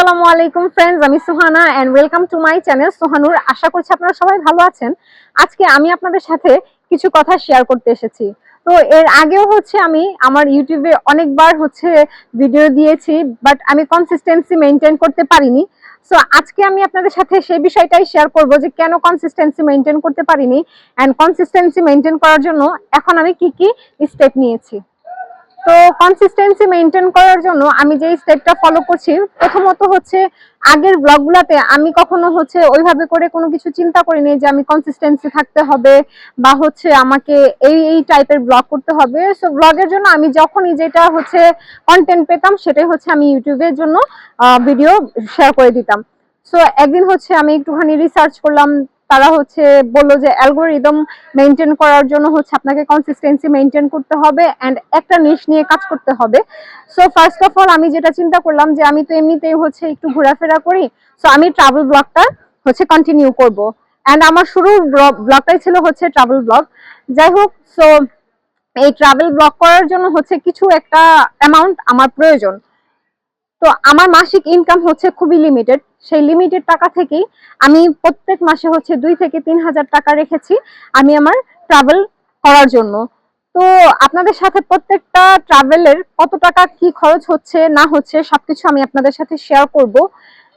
আসসালামু আলাইকুম ফ্রেন্ডস, আমি Suhana and welcome to my channel Sohanur. আশা করছি আপনারা সবাই ভালো আছেন। আজকে আমি আপনাদের সাথে কিছু কথা শেয়ার করতে এসেছি। তো এর আগেও আমি আমার ইউটিউবে অনেকবার ভিডিও দিয়েছি, বাট আমি কনসিস্টেন্সি মেইনটেইন করতে পারিনি। সো আজকে আমি আপনাদের সাথে সেই বিষয়টাই শেয়ার করব যে কেন কনসিস্টেন্সি মেইনটেইন করতে পারিনি এন্ড কনসিস্টেন্সি মেইনটেইন করার জন্য এখন আমি কি কি স্টেপ নিয়েছি। তো কনসিস্টেন্সি মেইনটেইন করার জন্য আমি যে স্টেপটা ফলো করছি, প্রথমত আগের ব্লগগুলোতে আমি কখনো ওইভাবে করে কোনো কিছু চিন্তা করিনি যে আমি কনসিস্টেন্সি থাকতে হবে বা আমাকে এই টাইপের ব্লগ করতে হবে। সো ব্লগের জন্য আমি যখনই যেটা কন্টেন্ট পেতাম সেটাই আমি ইউটিউবের জন্য ভিডিও শেয়ার করে দিতাম। সো একদিন আমি একটুখানি রিসার্চ করলাম। তারা বললো যে অ্যালগোরিদম মেইনটেইন করার জন্য আপনাকে কনসিস্টেন্সি মেইনটেইন করতে হবে এন্ড একটা নিশ নিয়ে কাজ করতে হবে। সো ফার্স্ট অফ অল আমি যেটা চিন্তা করলাম যে আমি তো এমনিতেই একটু ঘোরাফেরা করি, সো আমি ট্রাভেল ব্লগটা কন্টিনিউ করব। এন্ড আমার শুরুর ব্লগটাই ছিল ট্রাভেল ব্লগ। যাই হোক, সো এই ট্রাভেল ব্লগ করার জন্য কিছু একটা অ্যামাউন্ট আমার প্রয়োজন। তো আমার মাসিক ইনকাম খুবই লিমিটেড। সেই লিমিটেড টাকা থেকেই আমি প্রত্যেক মাসে 2 থেকে 3,000 টাকা রেখেছি আমি আমার ট্রাভেল করার জন্য। তো আপনাদের সাথে প্রত্যেকটা ট্রাভেলের কত টাকা কি খরচ হচ্ছে না হচ্ছে সবকিছু আমি আপনাদের সাথে শেয়ার করব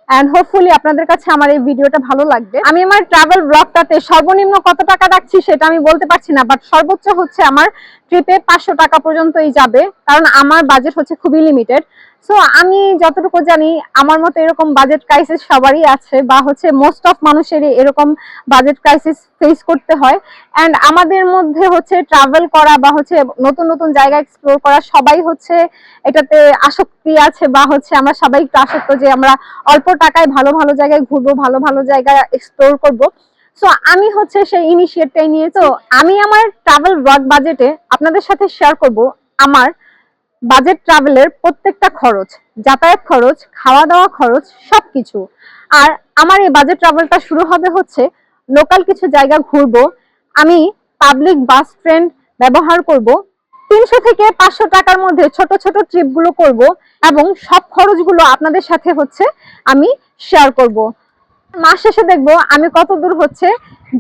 এন্ড হোপফুলি আপনাদের কাছে আমার এই ভিডিওটা ভালো লাগবে। আমি আমার ট্রাভেল ব্লগটাতে সর্বনিম্ন কত টাকা রাখছি সেটা আমি বলতে পারছি না, বাট সর্বোচ্চ আমার ট্রিপে 500 টাকা পর্যন্তই যাবে, কারণ আমার বাজেট খুবই লিমিটেড। সো আমি যতটুকু জানি আমার মতো এরকম বাজেট ক্রাইসিস সবারই আছে, বা মোস্ট অফ মানুষেরই এরকম বাজেট ক্রাইসিস ফেস করতে হয়। এন্ড আমাদের মধ্যে ট্রাভেল করা বা নতুন নতুন জায়গা এক্সপ্লোর করা সবাই এটাতে আসক্তি আছে, বা আমরা সবাই একটু আসক্ত যে আমরা অল্প টাকায় ভালো ভালো জায়গায় ঘুরবো, ভালো ভালো জায়গায় এক্সপ্লোর করব। সো আমি সেই ইনিশিয়েটিভটাই নিয়ে, তো আমি আমার ট্রাভেল ব্লগ বাজেটে আপনাদের সাথে শেয়ার করব আমার বাজেট ট্রাভেলের প্রত্যেকটা খরচ, যাতায়াত খরচ, খাওয়া দাওয়া খরচ সবকিছু। আর আমার এই বাজেট ট্রাভেলটা শুরু হবে লোকাল কিছু জায়গা ঘুরবো, আমি পাবলিক বাস ট্রেন ব্যবহার করব, 300 থেকে 500 টাকার মধ্যে ছোট ছোট ট্রিপ গুলো করব এবং সব খরচগুলো আপনাদের সাথে আমি শেয়ার করব। মাস শেষে দেখবো আমি কত দূর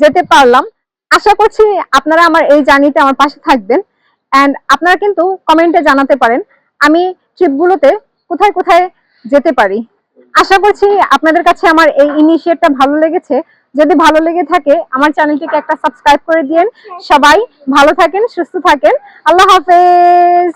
যেতে পারলাম। আশা করছি আপনারা আমার এই জার্নিতে আমার পাশে থাকবেন এন্ড আপনারা কিন্তু কমেন্টে জানাতে পারেন আমি ট্রিপগুলোতে কোথায় কোথায় যেতে পারি। আশা করছি আপনাদের কাছে আমার এই ইনিশিয়েটিভটা ভালো লেগেছে। যদি ভালো লেগে থাকে আমার চ্যানেলটিকে একটা সাবস্ক্রাইব করে দিয়েন। সবাই ভালো থাকেন, সুস্থ থাকেন। আল্লাহ হাফেজ।